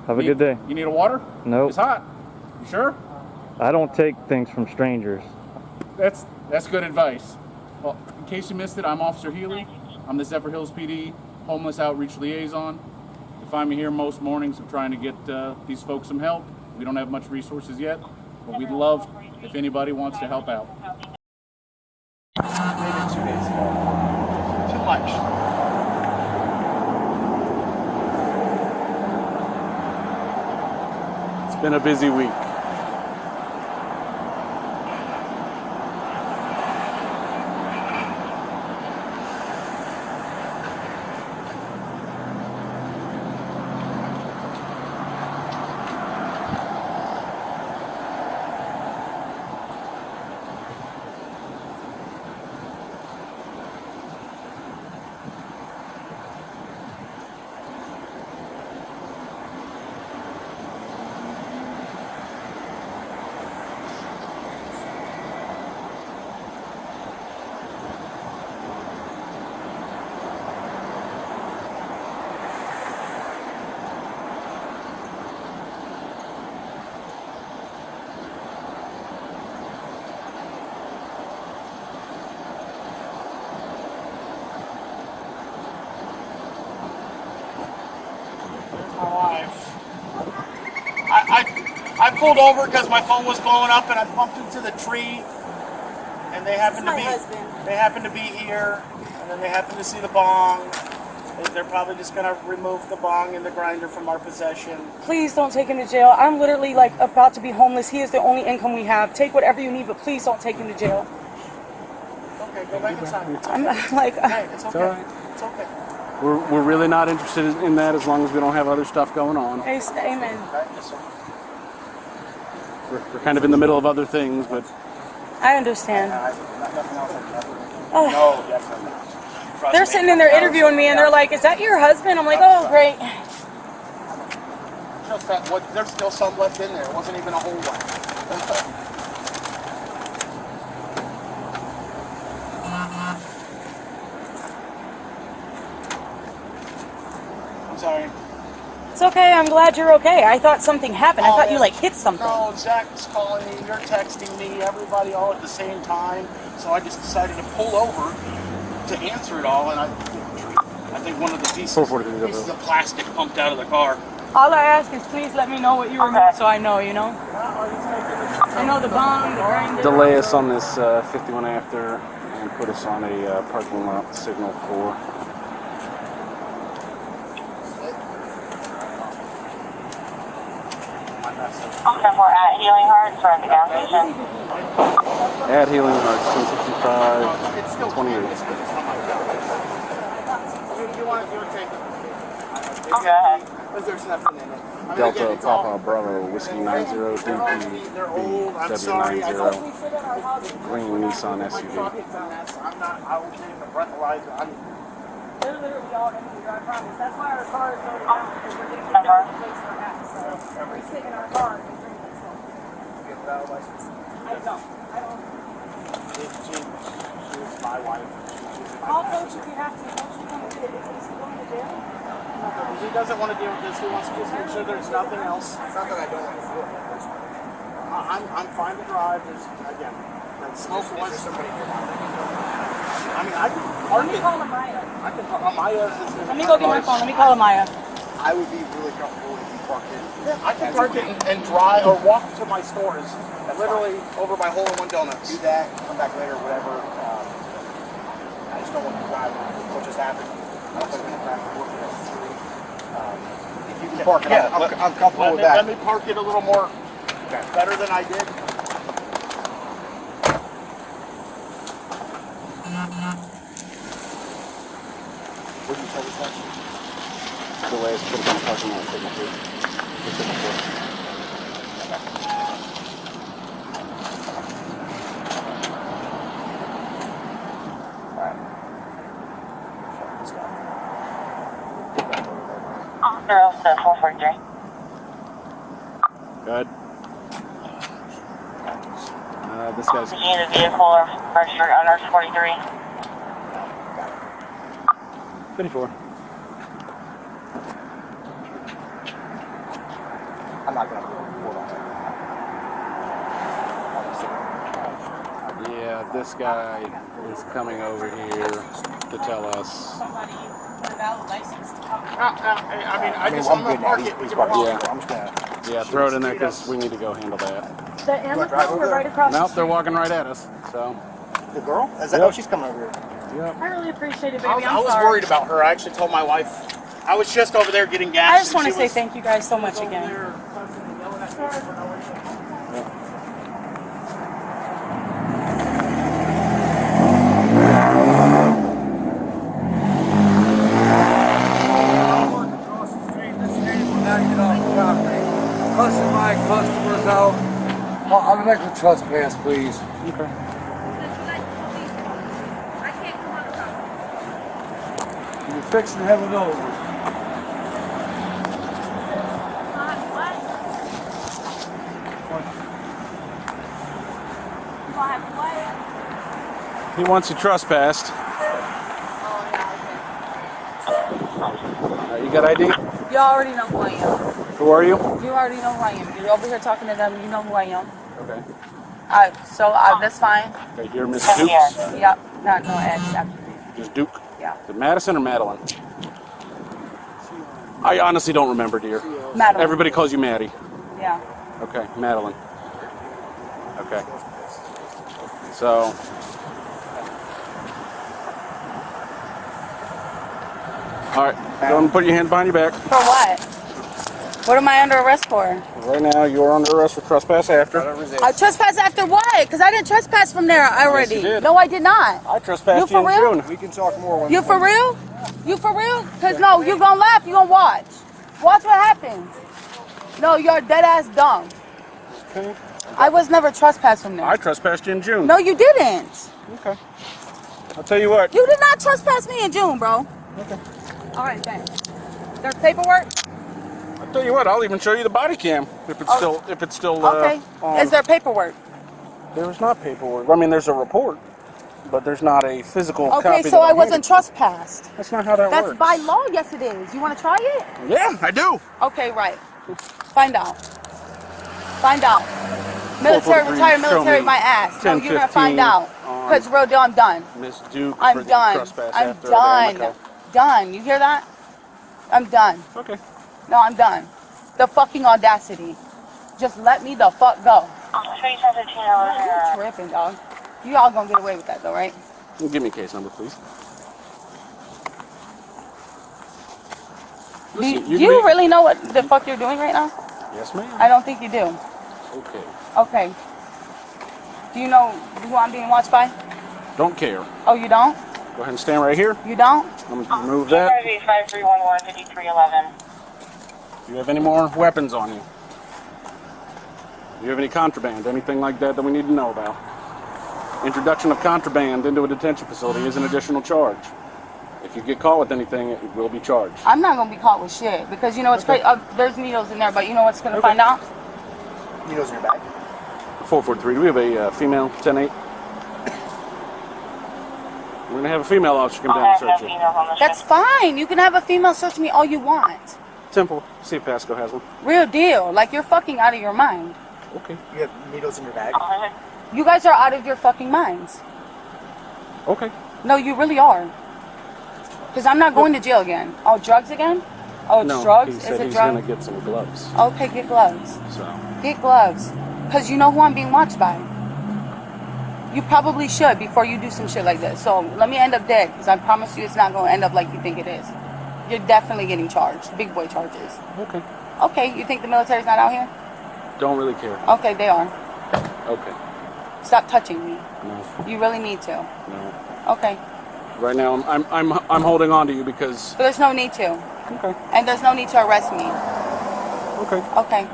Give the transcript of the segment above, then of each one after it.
Have a good day. You need a water? No. It's hot. You sure? I don't take things from strangers. That's good advice. Well, in case you missed it, I'm Officer Healy. I'm the Zephyr Hills PD Homeless Outreach Liaison. You find me here most mornings. I'm trying to get these folks some help. We don't have much resources yet, but we'd love if anybody wants to help out. Maybe 2 days ago. Too much. It's been a busy week. I pulled over because my phone was blowing up and I bumped into the tree, and they happened to be here, and then they happened to see the bong. They're probably just gonna remove the bong and the grinder from our possession. Please don't take him to jail. I'm literally like about to be homeless. He is the only income we have. Take whatever you need, but please don't take him to jail. Okay, go back inside. It's okay. I'm like, Hey, it's okay. all right. It's okay. We're really not interested in that as long as we don't have other stuff going on. amen. Yes, sir. We're kind of in the middle of other things, but I understand. Nothing else. Oh. No, definitely not. They're sitting in there interviewing me, and they're like, "Is that your husband?" I'm like, "Oh, great." Just that, there's still some left in there. It wasn't even a whole one. I'm sorry. It's okay. I'm glad you're okay. I thought something happened. I thought you like hit something. No, Zach's calling me. You're texting me. Everybody all at the same time. So I just decided to pull over to answer it all, and I think one of the pieces of plastic pumped out of the car. All I ask is please let me know what you removed so I know, you know? I know the bong, the grinder. delay us on this 51 after and put us on a parking lot signal 4. Okay, we're at Healing Hearts. We're at the gas station. At Healing Hearts, 1065, 28. Go ahead. There's nothing in it. Delta Papa Bravo Whiskey 90 They're old. I'm sorry. W90 green Nissan SUV. I'm not. I will take a breathalyzer. They're literally all in here, I promise. That's why our car is so down, because we're getting to the place we're at. So we sit in our car and drink this one. You have a valid license? I don't. She's my wife. I'll coach if you have to. Don't you come to it? Is he going to jail? He doesn't want to deal with this. He wants to just make sure there's nothing else. It's not that I don't want to do it. I'm fine to drive. Again, smoke was somebody here. I mean, I can park Let me it. call Amaya. I can park. Amaya is. Let me go get my phone. Let me call Amaya. I would be really comfortable if you parked it. Yeah, I can park it and drive or walk to my stores. Literally over by Hole in One Donuts. Do that. Come back later, whatever. I just don't want to drive. What just happened? I don't think I'm going to crash the work against the tree. If you can park it, I'm comfortable with that. Let me park it a little more better than I did. What did you say this time? Delay us put us on parking lot signal 4. Officer 443. Good. This guy's The vehicle registered under 43. 24. I'm not going to report on it. Yeah, this guy is coming over here to tell us. Somebody with a valid license to come. I mean, I just I'm want to good now. park He's it. parking. Yeah. I'm just going to. Yeah, throw it in there because we need to go handle that. The Amazon, we're right across the Nope, street. they're walking right at us. So. The girl? Is that? Yep. Oh, she's coming over here. Yep. I really appreciate it, baby. I was sorry. worried about her. I actually told my wife. I was just over there getting gas. I just want to and she say was thank you guys so much over again. there cussing and yelling at me for no reason. Across the street, this lady will not get off the property. Cussing my customers out. I'm gonna make a trespass, please. Okay. You're fixing to have it over. He wants you trespassed. You got ID? You already know who I am. Who are you? You already know who I am. You're over here talking to them. You know who I am. Okay. That's fine. Okay, you're Miss Come here. Dukes. Yep. No X after me. Just Duke. Yeah. Is it Madison or Madeline? I honestly don't remember, dear. Madeline. Everybody calls you Maddie. Yeah. Okay, Madeline. Okay. So. All right, go and put your hands behind your back. For what? What am I under arrest for? Right now, you're under arrest for trespass after. I trespassed after what? Because I didn't trespass from there already. you did. No, I did not. I trespassed You for in real? June. We can talk more when You for real? You for real? Because no, you gonna laugh, you gonna watch. Watch what happens. No, you're dead ass dumb. Okay. I was never trespassed from there. I trespassed you in June. No, you didn't. Okay. I'll tell you what. You did not trespass me in June, bro. Okay. All right, thanks. There's paperwork? I'll tell you what. I'll even show you the body cam if it's still Okay. on. Is there paperwork? There's not paperwork. I mean, there's a report, but there's not a physical copy. Okay, so that I I'm wasn't handing trespassed. you. That's not how that That's works. by law, yes it is. You want to try it? Yeah, I do. Okay, right. Find out. Find out. Military, 443, retired show military, me my ass. No, you're gonna 10-15 find out. on Because real deal, I'm done. Miss Duke I'm for the done. trespass I'm after done. the Done. You hear that? I'm done. Okay. No, I'm done. The fucking audacity. Just let me the fuck go. Show you 1015 over You're here. tripping, dog. You all gonna get away with that though, right? Give me a case number, please. Do Listen, you, can be- really know what the fuck you're doing right now? Yes, ma'am. I don't think you do. Okay. Okay. Do you know who I'm being watched by? Don't care. Oh, you don't? Go ahead and stand right here. You don't? I'm gonna remove that. 5311 5311. Do you have any more weapons on you? Do you have any contraband, anything like that that we need to know about? Introduction of contraband into a detention facility is an additional charge. If you get caught with anything, it will be charged. I'm not gonna be caught with shit because you know what's Okay. crazy. There's needles in there, but you know what's gonna find out? Needles in your bag. 443, do we have a female 10-8? We're gonna have a female officer come I'll down and have no search you. females on the That's ship. fine. You can have a female search me all you want. Temple, see if Pasco has one. Real deal. Like you're fucking out of your mind. Okay. You have needles in your bag. You guys are out of your fucking minds. Okay. No, you really are. Because I'm not going to jail again. Oh, drugs again? Oh, it's No, drugs? he Is said it he's drugs? gonna get some gloves. Okay, get gloves. So, Get gloves. Because you know who I'm being watched by. You probably should before you do some shit like this. So let me end up dead because I promise you it's not going to end up like you think it is. You're definitely getting charged. Big boy charges. okay. Okay, you think the military's not out here? Don't really care. Okay, they are. Okay. Stop touching me. No. You really need to. No. Okay. Right now, I'm holding on to you because. But there's no need to. Okay. And there's no need to arrest me. Okay. Okay.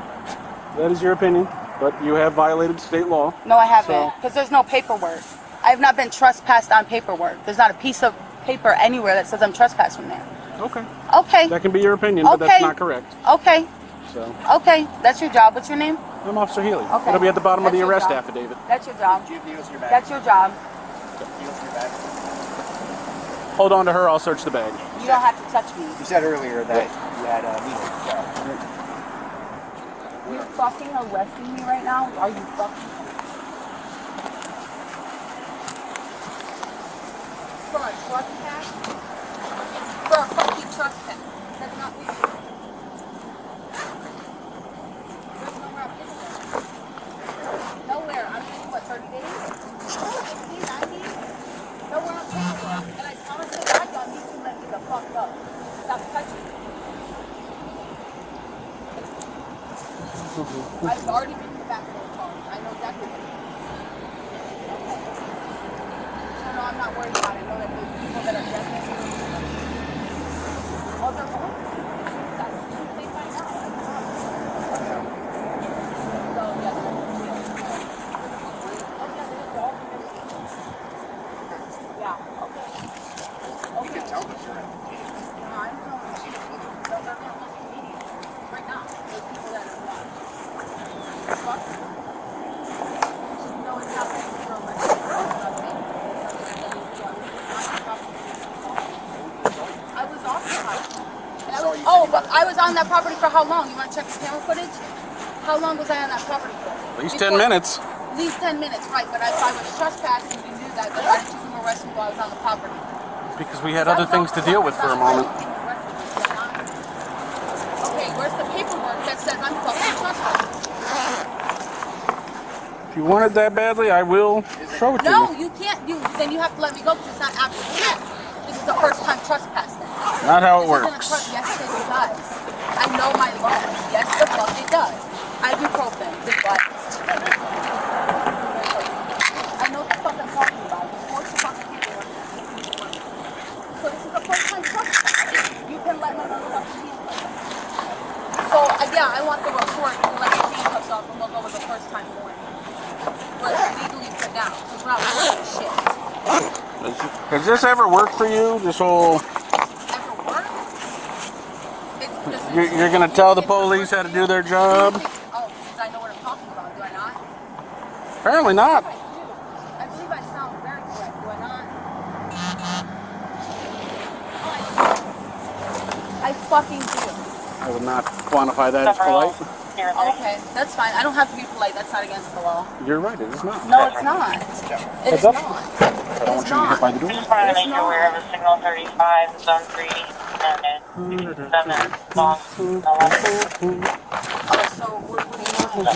That is your opinion, but you have violated state law. No, I haven't. So- Because there's no paperwork. I have not been trespassed on paperwork. There's not a piece of paper anywhere that says I'm trespassed from there. Okay. Okay. That can be your opinion, but that's Okay. not correct. Okay. So, Okay. That's your job. What's your name? I'm Officer Healy. Okay. It'll be at the bottom of That's the your arrest job. affidavit. That's your job. Do you have needles in your bag? That's your job. Needles in your bag. Hold on to her. I'll search the bag. You don't have to touch me. You said earlier that you had needles. you fucking arresting me right now? Are you fucking? For a trespass? For a fucking trespass. That's not legal. There's nowhere I'm getting there. Nowhere. I'm getting what, 30 days? 15, 90? Nowhere I'm getting there. And I promise to God, y'all need to let me the fuck go. Stop touching me. I've already been to the back of those cars. I know exactly what it is. Okay. So no, I'm not worried about it. I know that there's people that are definitely well, they're going to. That's the truth they find out. I promise. So yeah, they're going to jail. Oh yeah, they're all yeah, okay. You can tell them you're in. No, I'm telling you. They're going to look immediately. Right now. There's people that are not. Fuck. No, it's not like you're arrested. I was off the property. But I was on that property for how long? You want to check the camera footage? How long was I on that property for? At least 10 minutes. At least 10 minutes, right. But if I was trespassing, you knew that. But why did you come arrest me while I was on the property? Because we had other things to deal with for a moment. Okay, where's the paperwork that says I'm fucking trespassing? If you want it that badly, I will show it to No, you. you can't. Then you have to let me go because it's not after the fact. This is the first time trespassing. Not how it This isn't a works. yes, it does. I know my law. Yes, the fuck it does. Ibuprofen, the butt. I know the fuck I'm talking about. Force the fucking paperwork. So this is the first time trespassing. You can let me know the fucking handcuffs. So yeah, I want the report to let the handcuffs off and we'll go with the first time warning. But legally put down. Because we're not doing shit. Has this ever worked for you? This whole... Ever work? You're going to tell the police how to do their job? Oh, because I know what I'm talking about, do I not? Apparently not. I do. I believe I sound very correct, do I not? I fucking do. I would not quantify that as polite. Okay, that's fine. I don't have to be polite. That's not against the law. You're right, it is not. No, it's not. It is not. I don't want you to get by the door. Just wanted to make you aware of a signal 35, zone 3, and 7, long, 11. Oh, so what do you want?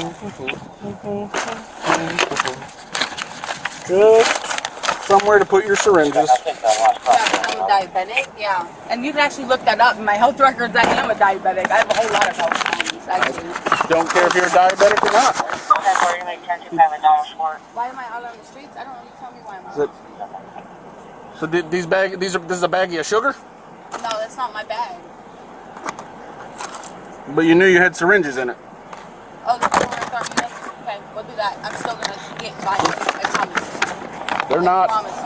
Just somewhere to put your syringes. Yeah, I'm a diabetic. Yeah, and you can actually look that up in my health records. I am a diabetic. I have a whole lot of health problems, actually. Don't care if you're diabetic or not. Okay, we're going to make 1025 short. Why am I out on the streets? I don't know. You tell me why I'm out. Is it- So this is a baggie of sugar? No, that's not my bag. But you knew you had syringes in it. Oh, the 430 minutes? Okay, we'll do that. I'm still gonna get by it. I promise you. They're I not. promise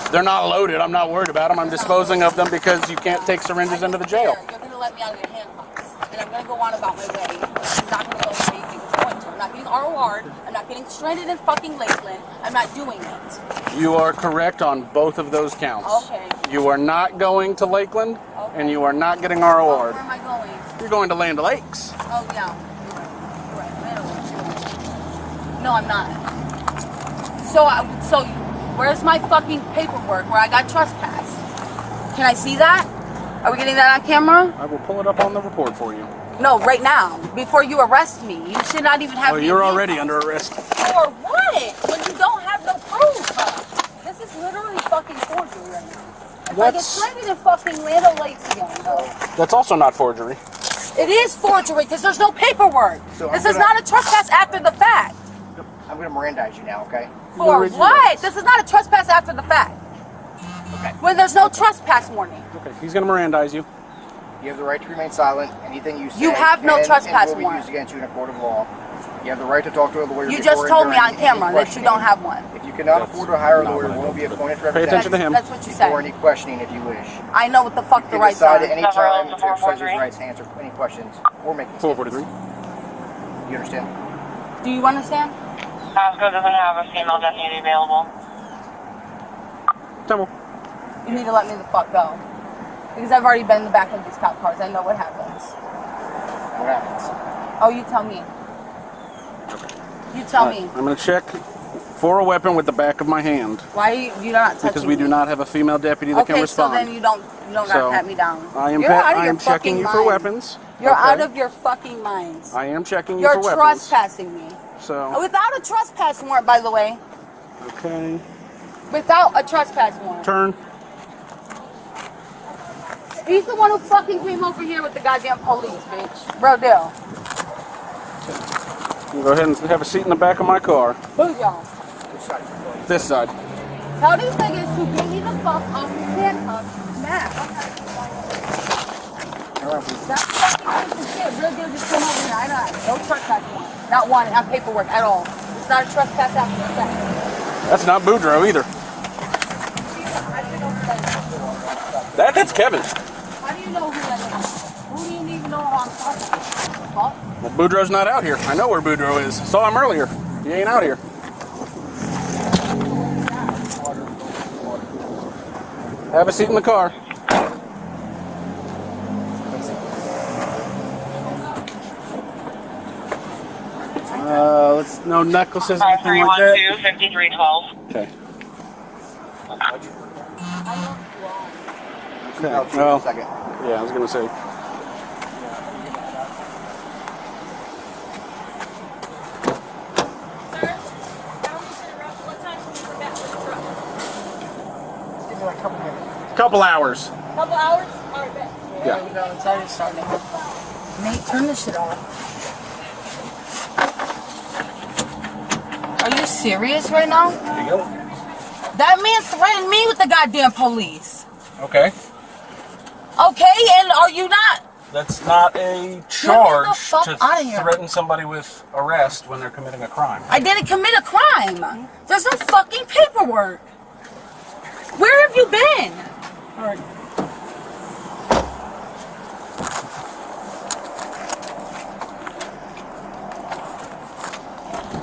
you. They're not loaded. I'm not worried about them. I'm disposing of them because you can't take syringes into the jail. You're gonna let me out of your handcuffs, and I'm gonna go on about my way. I'm not gonna go where you think it's going to. I'm not getting ROR'd. I'm not getting stranded in fucking Lakeland. I'm not doing it. You are correct on both of those counts. Okay. You are not going to Lakeland, and you are not getting Where ROR'd. am I going? You're going to Land O'Lakes. Oh yeah. You're right. No, I'm not. So where's my fucking paperwork where I got trespassed? Can I see that? Are we getting that on camera? I will pull it up on the report for you. No, right now. Before you arrest me. You should not even have Oh, me you're in already handcuffs. under arrest. For what? When you don't have no proof. This is literally fucking forgery right now. If I get stranded in fucking Land O'Lakes again, though. That's also not forgery. It is forgery because there's no paperwork. So this I'm is gonna- not a trespass after the fact. I'm going to Mirandize you now, okay? For what? This is not a trespass after the fact. Okay. When there's no trespass warning. Okay, he's going to Mirandize you. You have the right to remain silent. Anything you say You have no can trespass and will be warrant. used against you in a court of law. You have the right to talk to a lawyer. You before just told me on and during camera any that you don't have one. If you cannot afford to hire a lawyer, one will be appointed to Pay represent attention to you him. That's what you before said. any questioning if you wish. I know what the fuck You the can rights decide at are. any time to exercise his rights to answer any questions or make decisions. 443. You understand? Do you understand? Pasco doesn't have a female deputy available. Temple. You need to let me the fuck go. Because I've already been in the back of these cop cars. I know what happens. What happens? Oh, you tell me. You tell me. I'm going to check for a weapon with the back of my hand. Why are you not touching Because we me? do not have a female deputy that can respond. Okay, so then you don't gotta pat me down. I am, You're out of I your am checking you fucking for mind. weapons. You're Okay. out of your fucking minds. I am checking you You're for weapons. trespassing me. So, Without a trespass warrant, by the way. okay. Without a trespass warrant. Turn. He's the one who fucking came over here with the goddamn police, bitch. Bro, deal. You go ahead and have a seat in the back of my car. Who's y'all? This side. Tell these niggas to get me the fuck off his handcuffs now. That fucking piece of shit, real deal, just come over here. I know. No trespass warrant. Not one on paperwork at all. It's not a trespass application. That's not Boudreaux either. That's Kevin. How do you know who that is? Who do you even know who I'm talking to? Huh? Well, Boudreaux's not out here. I know where Boudreaux is. Saw him earlier. He ain't out here. Have a seat in the car. Let's no necklaces, anything like that. 5312, 5312. Okay. No, Okay. Well, second. yeah, I was gonna say. Give me like a couple minutes. Couple hours. Couple hours? Alright, bet. Yeah. We go. It's already starting. Nate, turn this shit off. Are you serious right now? There you go. That man threatened me with the goddamn police. Okay. Okay, and are you not? That's not a Get charge the fuck to outta here. threaten somebody with arrest when they're committing a crime. I didn't commit a crime. There's no fucking paperwork. Where have you been? Alright.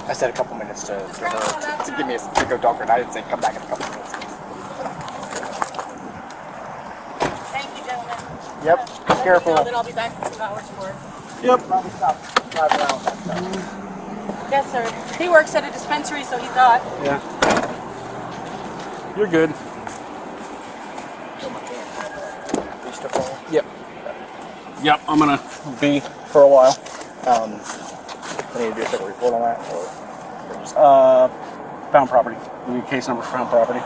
I said a couple minutes to give me to go doctor, and I didn't say come back in a couple minutes. Thank you, gentlemen. Yep. Be careful. I'll be back in 2 hours for it. Yep. Probably stop driving around that stuff. Yes, sir. He works at a dispensary, so he thought. Yeah. You're good. Yep. Yep, I'm gonna be for a while. I need to do a separate report on that, or just Found property. You need case number for found property.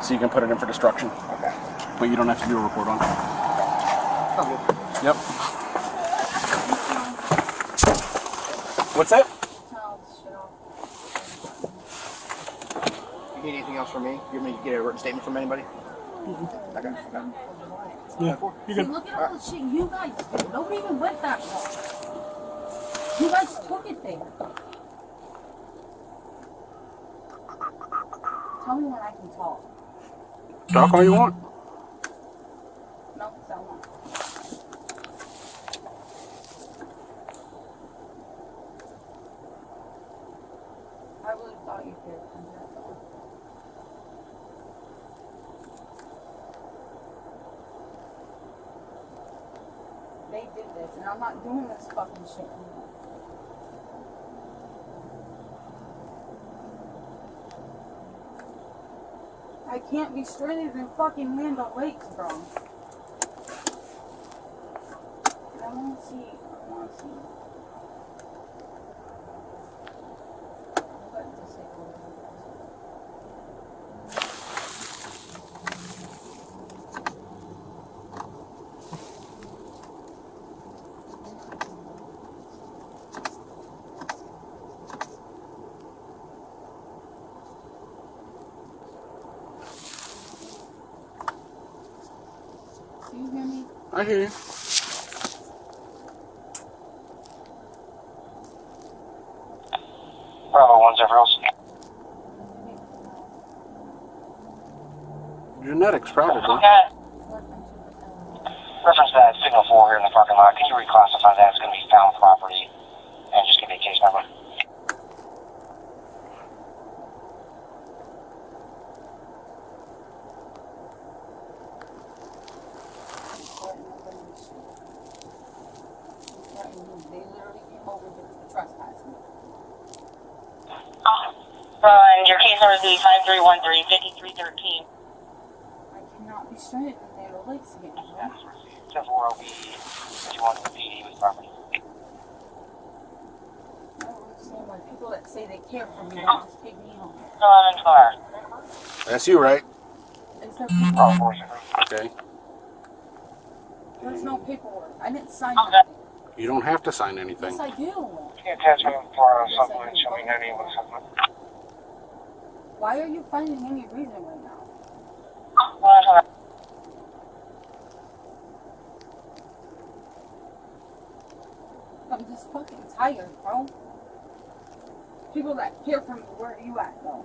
So you can put it in for destruction. okay. But you don't have to do a report on it. Yep. What's that? You need anything else from me? You want me to get a written statement from anybody? Okay. Yeah. See, look at all the shit you guys do. Nobody even went that far. You guys took it there. Tell me when I can talk. Talk all you want. No, because I won't. I really thought you cared. They did this, and I'm not doing this fucking shit anymore. I can't be stranded in fucking Land O'Lakes, bro. And I wanna see. Let this take over. Do you hear me? I hear you. Bravo 10. Genetics, probably. Okay. Reference that signal 4 here in the parking lot. Can you reclassify that? It's going to be found property. And just give me a case number. They literally came number is 5313 5313. I cannot be stranded in the lakes again, bro. 74OB 51 PD with property. I don't understand why people that say they care for me don't just take me home. Still on in car. That's you, right? Is there paperwork? Oh, 4 Okay. There's no paperwork. I didn't sign Okay. anything. You don't have to sign anything. Yes, I do. Attachment for supplement showing any of supplement. Why are you finding any reason right now? Well, I'm just fucking tired, bro. People that care for me, where are you at, though?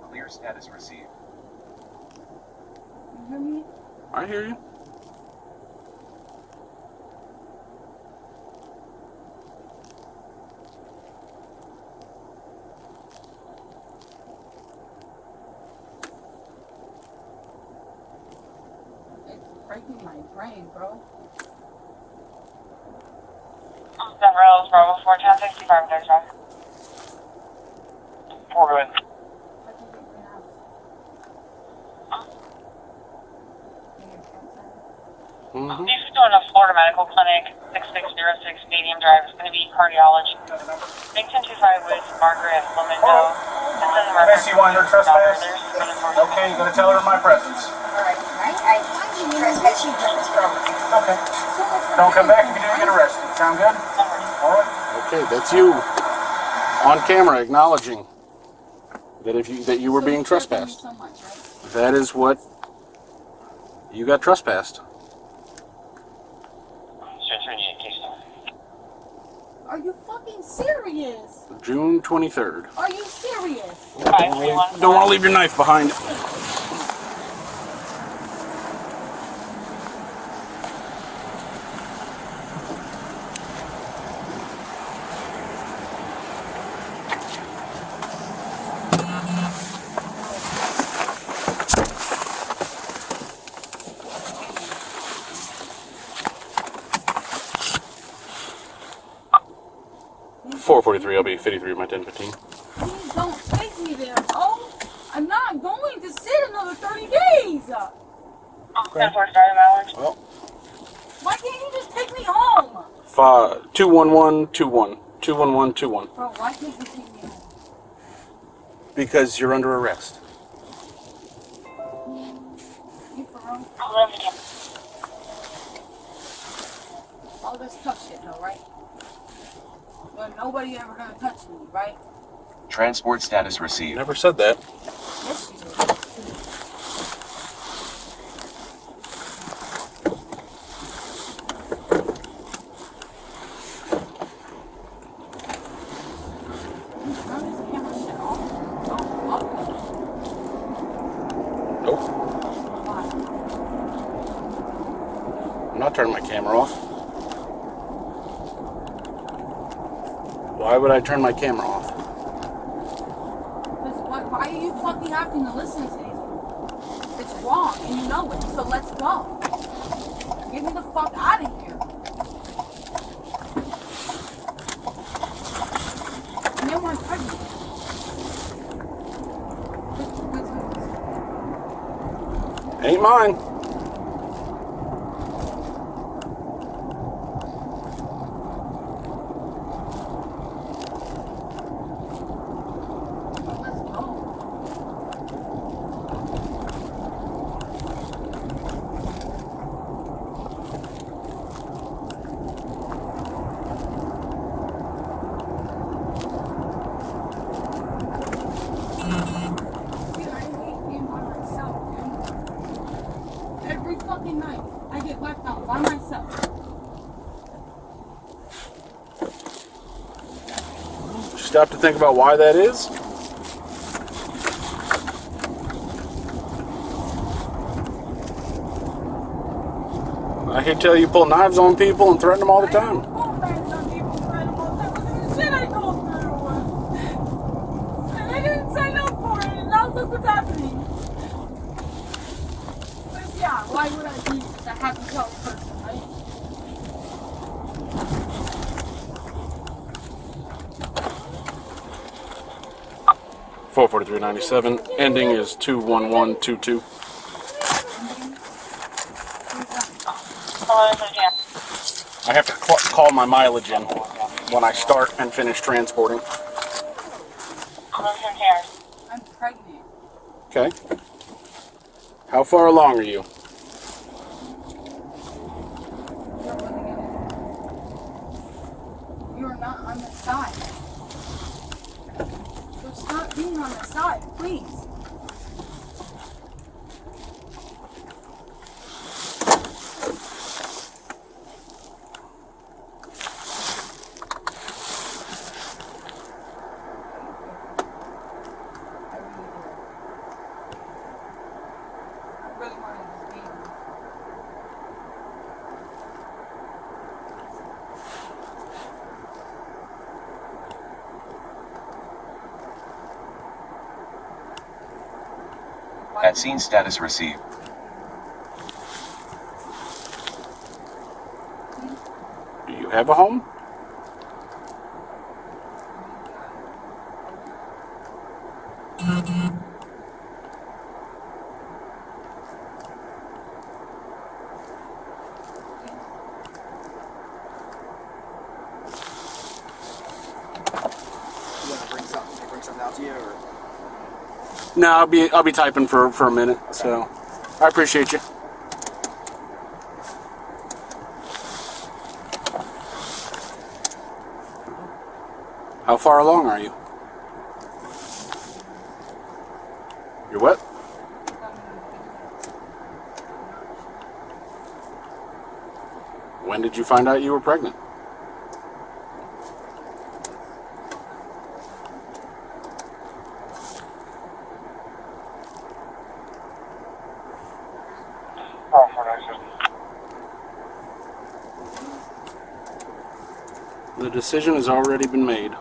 Clear status received. You hear me? I hear you. It's breaking my brain, bro. Denver Hills, Bravo 41065, there's one. 4 go in. I can get me out. Mm-hmm. These are doing a Florida Medical Clinic, 6606 Stadium Drive. It's going to be cardiology. Make 1025 with Margaret Flamingo. Can I see why you're trespassing? Okay, you're gonna tell her in my presence. Alright, I trespass you from this property. Okay. Don't come back if you do get arrested. Sound good? Alright. Okay, that's you on camera acknowledging that you were being trespassed. So much, right? That is what you got trespassed. Are you fucking serious? June 23rd. Are you serious? Don't want to leave your knife behind. 443, I'll be 53 my 1015. Please don't take me there, bro. I'm not going to sit another 30 days. Well, Why can't you just take me home? 21121. 21121. Bro, why can't you take me home? Because you're under arrest. You for real? All this tough shit though, right? Well, nobody ever gonna touch me, right? Transport status received. Never said that. Yes, you did. Turn this camera shit off. Oh, Nope. why? I'm not turning my camera off. Why would I turn my camera off? Why are you fucking having to listen to these? It's wrong, and you know it. So let's go. Get me the fuck out of here. No more pregnant. Ain't mine. Let's go. Dude, I hate being by myself, dude. Every fucking night, I get left out by myself. Stop to think about why that is. I can tell you pull knives on people and threaten them all the time. Shit I go through. And I didn't sign up for it, and now look what's happening. But yeah, why would I be a happy health person, right? 443.97. Ending is 21122. I have to call my mileage in when I start and finish transporting. I'm pregnant. Okay. How far along are you? You're not on the side. So stop being on the side, please. At scene status received. Do you have a home? You want to bring something out to you, or? No, I'll be typing for a minute. Okay. So I appreciate you. How far along are you? You're what? When did you find out you were pregnant? The decision has already been made. No.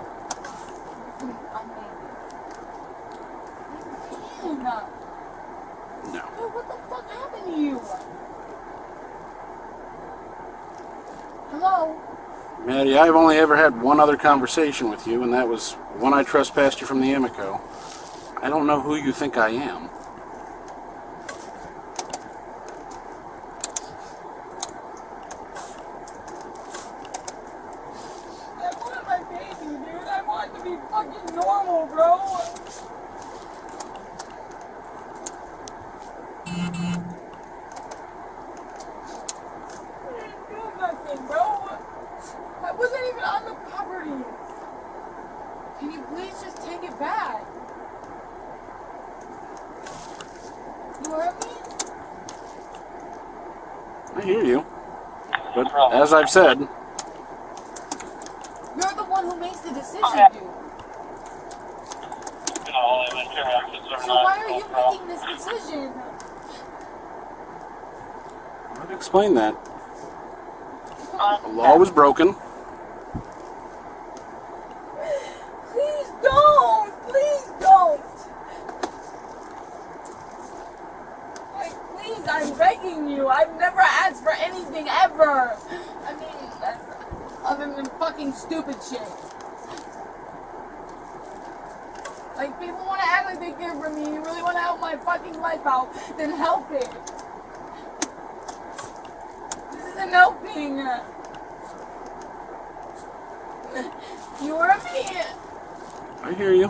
What the fuck happened to you? Hello? Maddie, I've only ever had one other conversation with you, and that was when I trespassed you from the Amico. I don't know who you think I am. I want my baby, dude. I want to be fucking normal, bro. Nothing, bro. I wasn't even on the property. Can you please just take it back? You heard me? I hear you. But as I've said, You're the one who makes the decision, dude. So why are you making this decision? I've explained that. The law was broken. Please don't! Please don't! Like, please, I'm begging you. I've never asked for anything ever. I mean, other than fucking stupid shit. Like, people want to act like they care for me. You really want to help my fucking life out, then help it. This isn't helping. You heard me? I hear you.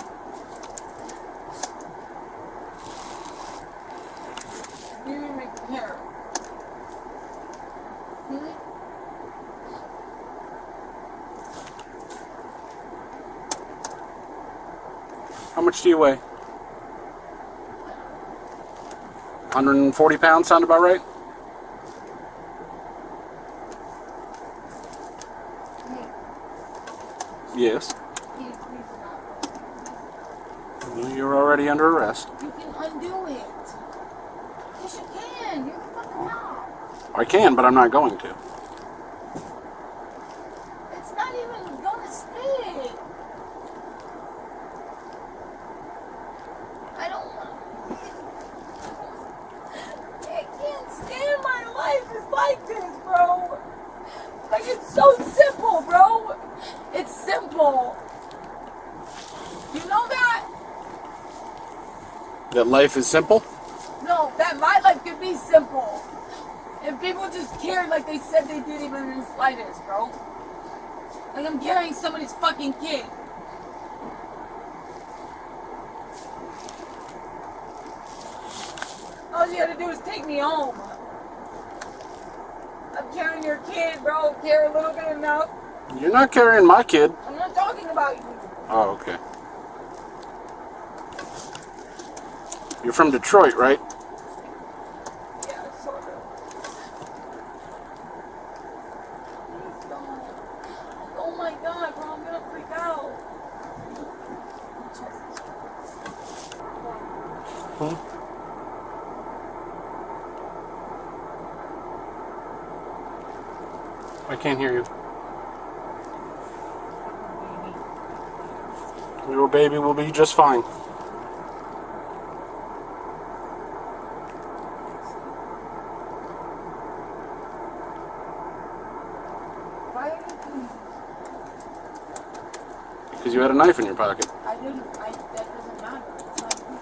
You didn't make me care. How much do you weigh? 140 pounds, sound about right? Yes. Well, you're already under arrest. You can undo it. Yes, you can. You're the fucking cop. I can, but I'm not going to. It's not even gonna stick. I don't want. I can't stand my life is like this, bro. Like, it's so simple, bro. It's simple. You know that? That life is simple? No, that my life could be simple. If people just cared like they said they did even in the slightest, bro. Like I'm carrying somebody's fucking kid. All you gotta do is take me home. I'm carrying your kid, bro. Care a little bit enough. You're not carrying my kid. I'm not talking about you. Oh, okay. You're from Detroit, right? Yeah, sort of. Please don't. Oh my god, bro, I'm gonna freak out. I can't hear you. Your baby will be just fine. Why are you doing this? Because you had a knife in your pocket. I didn't, that doesn't matter. It's not legal.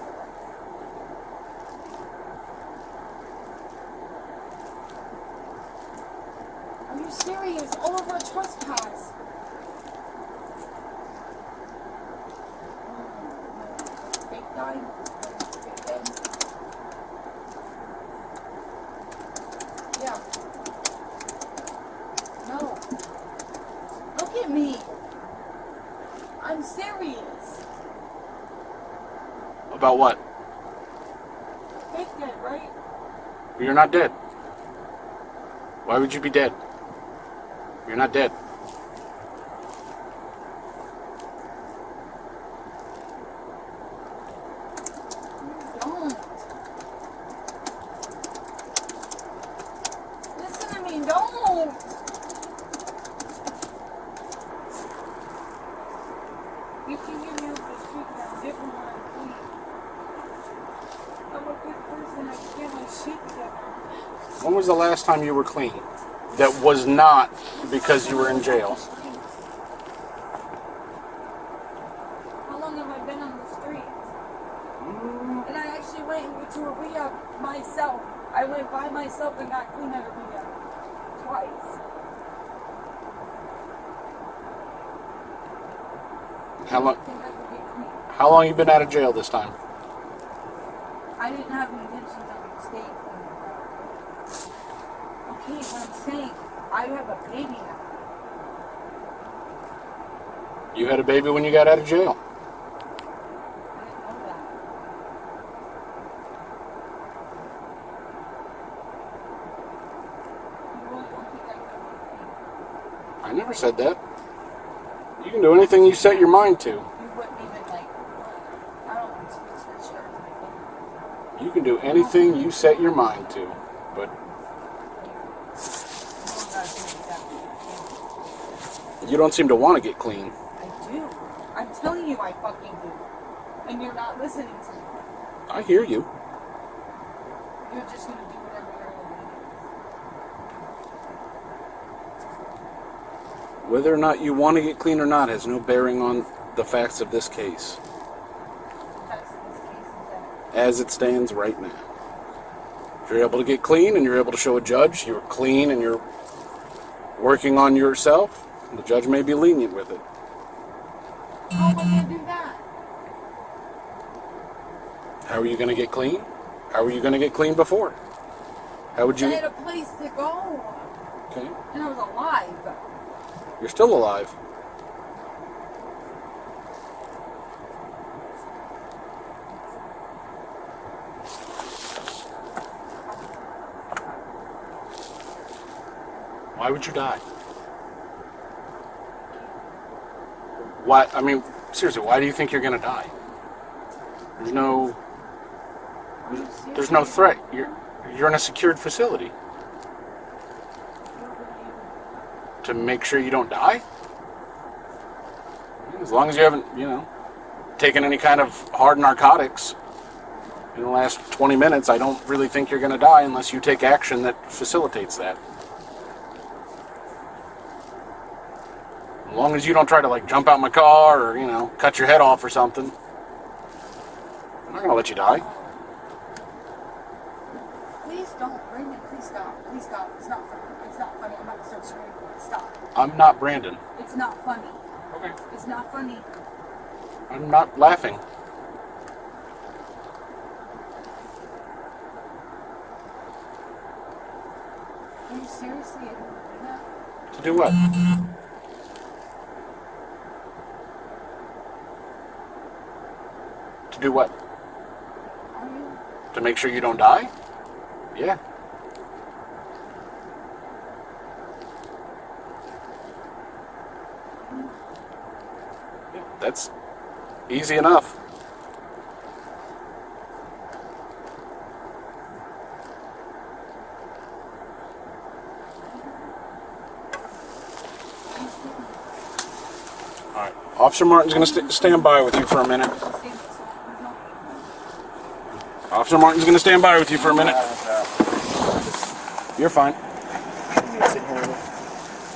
Are you serious? All over a trespass. Fake died. Fake dead. Yeah. No. Look at me. I'm serious. About what? Fake dead, right? You're not dead. Why would you be dead? You're not dead. Don't. Listen to me, don't. You can give me up the street now. Different when I'm clean. I'm a good person. I can get my shit together. When was the last time you were clean? That was not because you were in jail. How long have I been on the streets? And I actually went into a rehab myself. I went by myself and got clean at a rehab. Twice. How long? I think I could get clean. How long you been out of jail this time? I didn't have the intentions of staying clean. Okay, what I'm saying, I have a baby now. You had a baby when you got out of jail. I didn't know that. You really don't think I could get clean? I never said that. You can do anything you set your mind to. You wouldn't even like, I don't want to switch this shirt. You can do anything you set your mind to. But you don't seem to want to get clean. I do. I'm telling you I fucking do. And you're not listening to me. I hear you. You're just gonna do whatever you're gonna do. Whether or not you want to get clean or not has no bearing on the facts of this case. That's this case is that. As it stands right now. If you're able to get clean and you're able to show a judge you're clean and you're working on yourself, the judge may be lenient with it. How am I gonna do that? How are you going to get clean? How were you going to get clean before? How would I you... had a place to go. Okay. And I was alive. You're still alive. Why would you die? Why? I mean, seriously, why do you think you're going to die? There's no threat. You're in a secured facility. To make sure you don't die? As long as you haven't, taken any kind of hard narcotics in the last 20 minutes, I don't really think you're going to die unless you take action that facilitates that. As long as you don't try to, jump out my car or, cut your head off or something, I'm not going to let you die. Please stop. It's not funny. It's not funny. I'm about to start screaming. Stop. I'm not Brandon. It's not funny. Okay. It's not funny. I'm not laughing. Are you seriously able to do that? To do what? To do what? Are you? To make sure you don't die? Yeah. That's easy enough. All right. Officer Martin's going to stand by with you for a minute. Officer Martin's going to stand by with you for a minute. You're fine. Sit here with me.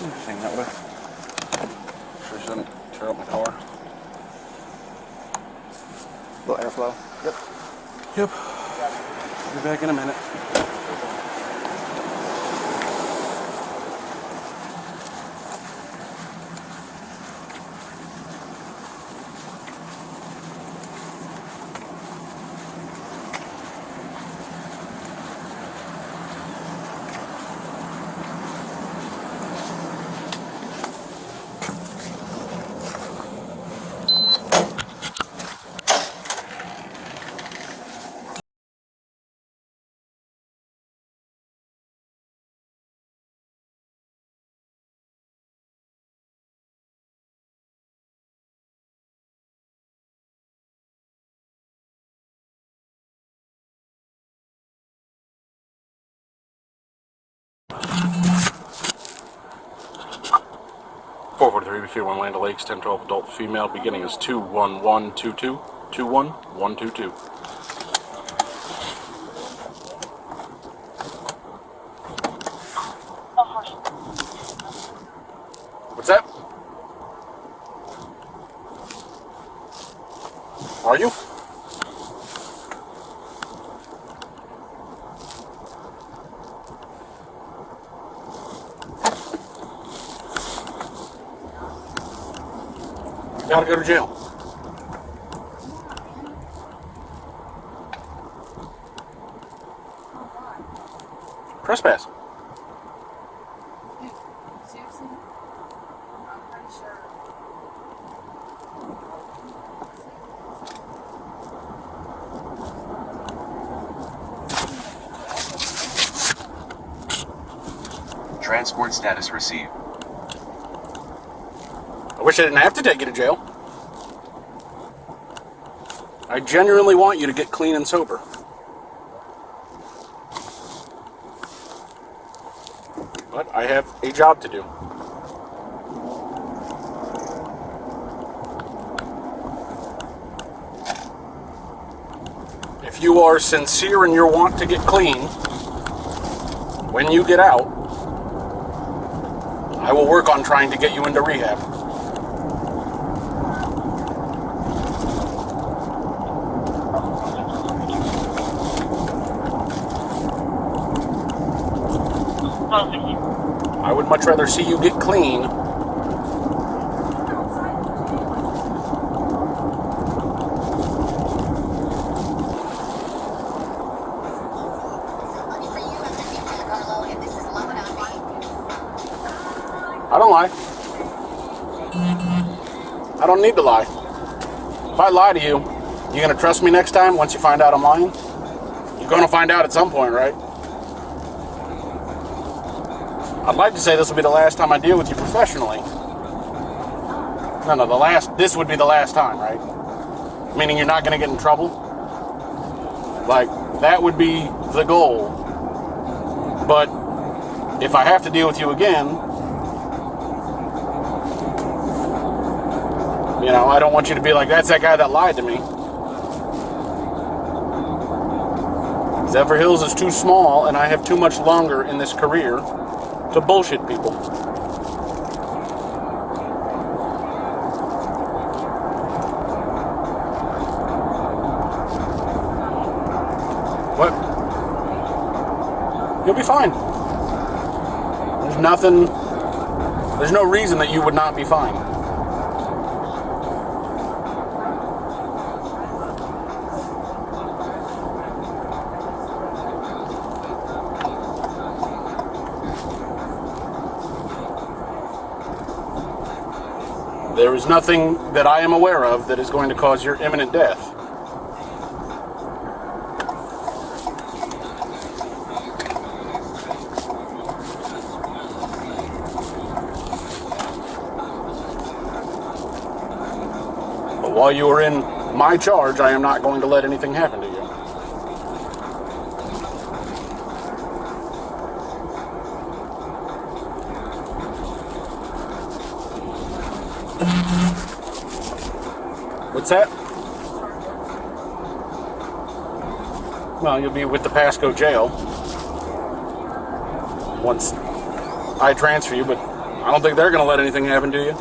Just hang that way. Sure shouldn't tear up my car. A little airflow. Yep. Yep. Be back in a minute. Forward 3 1 Land Lakes 1012 adult female beginning is 21122 21122. What's that? Are you? Gotta go to jail. Trespass. Dude, seriously? I'm pretty sure. Transport status received. I wish I didn't have to take you to jail. I genuinely want you to get clean and sober. But I have a job to do. If you are sincere in your want to get clean, when you get out, I will work on trying to get you into rehab. I would much rather see you get clean I don't lie. I don't need to lie. If I lie to you, you gonna trust me next time once you find out I'm lying? You're gonna find out at some point, right? I'd like to say this will be the last time I deal with you professionally. No, this would be the last time, right? Meaning you're not gonna get in trouble? Like, that would be the goal. But if I have to deal with you again, you know, I don't want you to be like, that's that guy that lied to me. Zephyr Hills is too small, and I have too much longer in this career to bullshit people. What? You'll be fine. nothing, there's no reason that you would not be fine. There is nothing that I am aware of that is going to cause your imminent death. But while you are in my charge, I am not going to let anything happen to you. What's that? Well, you'll be with the Pasco jail once I transfer you, but I don't think they're going to let anything happen to you.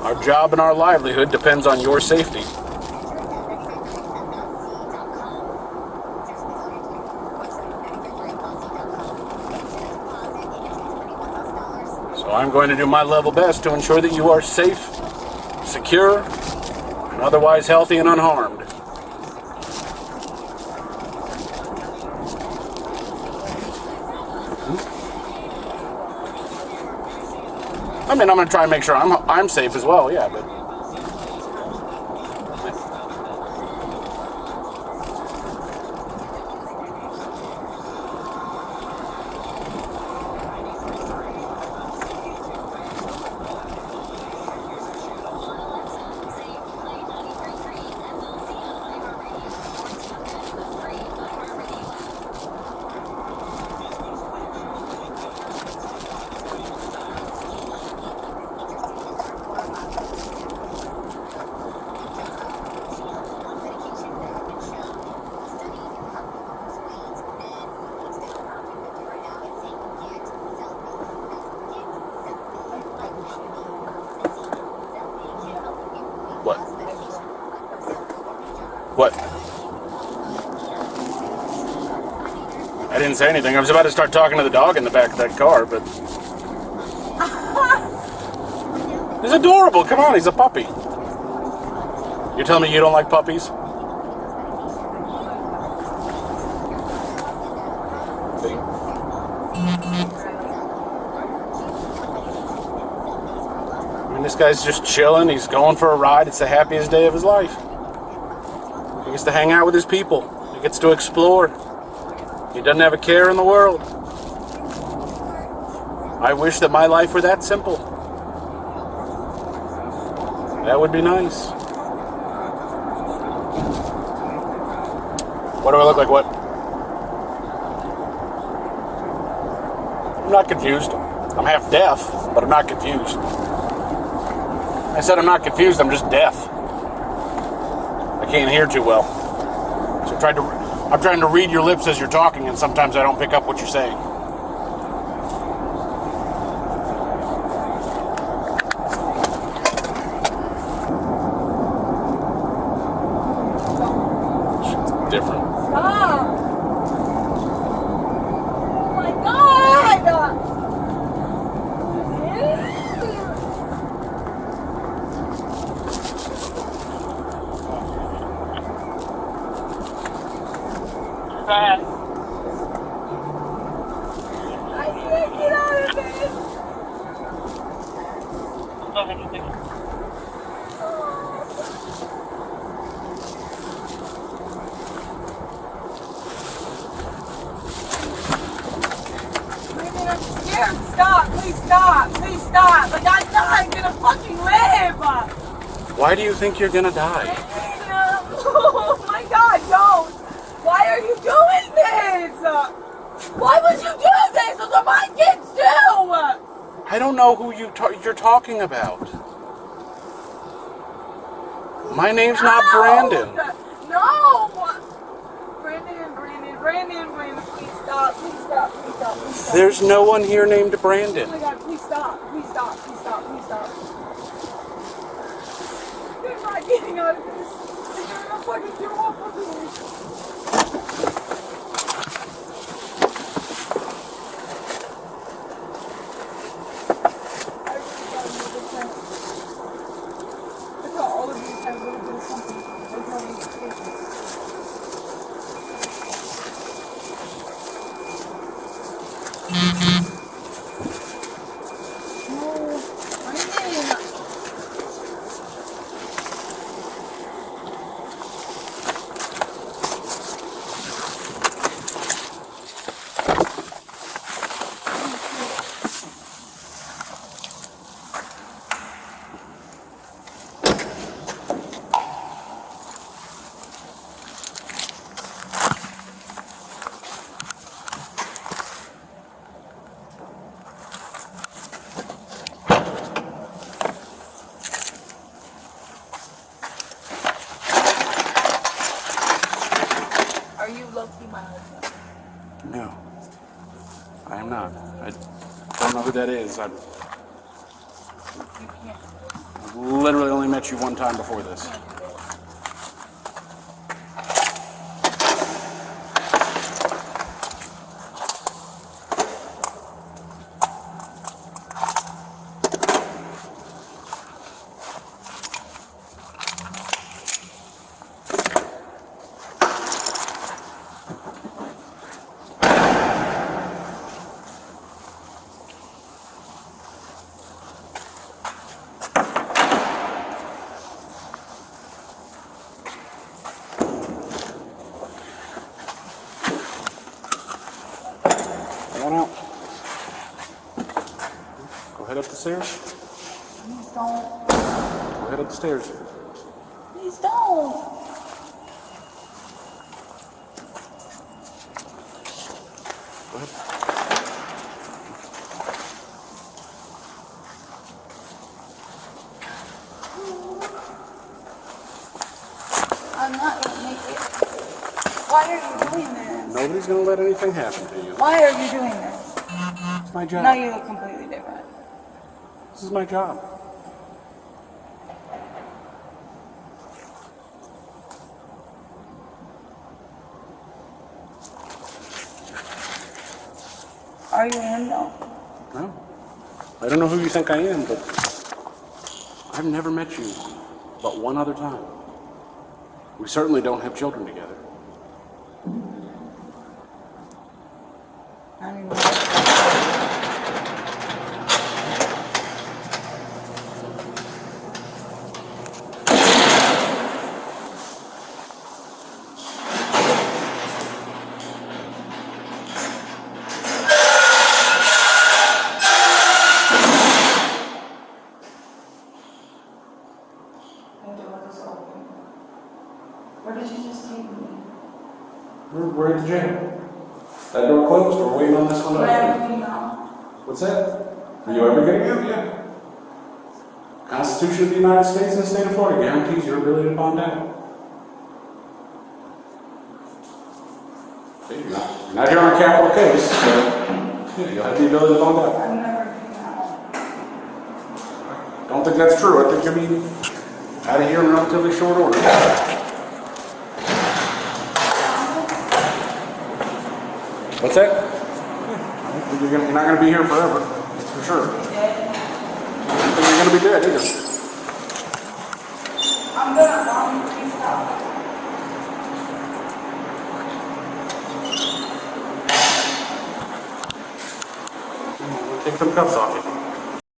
Our job and our livelihood depends on your safety. So I'm going to do my level best to ensure that you are safe, secure, and otherwise healthy and unharmed. I mean, I'm going to try and make sure I'm safe as well, yeah, but... What? What? I didn't say anything. I was about to start talking to the dog in the back of that car, but... He's adorable. Come on, he's a puppy. You're telling me you don't like puppies? See? I mean, this guy's just chilling. He's going for a ride. It's the happiest day of his life. He gets to hang out with his people. He gets to explore. He doesn't have a care in the world. I wish that my life were that simple. That would be nice. What do I look like? What? I'm not confused. I'm half deaf, but I'm not confused. I said I'm not confused, I'm just deaf. I can't hear too well. So I'm trying to read your lips as you're talking, and sometimes I don't pick up what you're saying. It's different. Stop! Oh my God! Go ahead. I can't get out of this! Go ahead, you think. Brandon, I'm scared. Stop! Please stop! Please stop! Like, I'm not gonna fucking live! Why do you think you're gonna die? Oh my God, don't! Why are you doing this? Why would you do this? Those are my kids too! I don't know who you're talking about. My name's not Brandon. No! Brandon, please stop, please stop, please stop, please stop. There's no one here named Brandon. Oh my God, please stop, please stop, please stop, please stop. I'm not getting out of this. I'm gonna fucking get off of this. Are you low-key my husband? No, I am not. I don't know who that is. I've You can't. literally only met you one time before this. Come on out. Go head up the stairs. Please don't. Go head up the stairs. Please don't. Go ahead. I'm not gonna make it. Why are you doing this? Nobody's gonna let anything happen to you. Why are you doing this? It's my job. Now you look completely different. This is my job. Are you him though? No. I don't know who you think I am, but I've never met you but one other time. We certainly don't have children together. I don't even know. Where did you just take me? We're at the jail. That door closed. We're waiting on this one to Where open. are you now? What's that? Are you ever getting out? Yeah. Constitution of the United States and the state of Florida guarantees your ability to bond out. Okay, you're not here on a capital case, so yeah, you'll have the ability to bond out. I'm never getting out. Don't think that's true. I think you'll be out of here in relatively short order. What's that? Yeah. You're not going to be here forever. That's for sure. I don't think you're going to be dead either. I'm gonna Mom, please stop. Take some cuffs off you.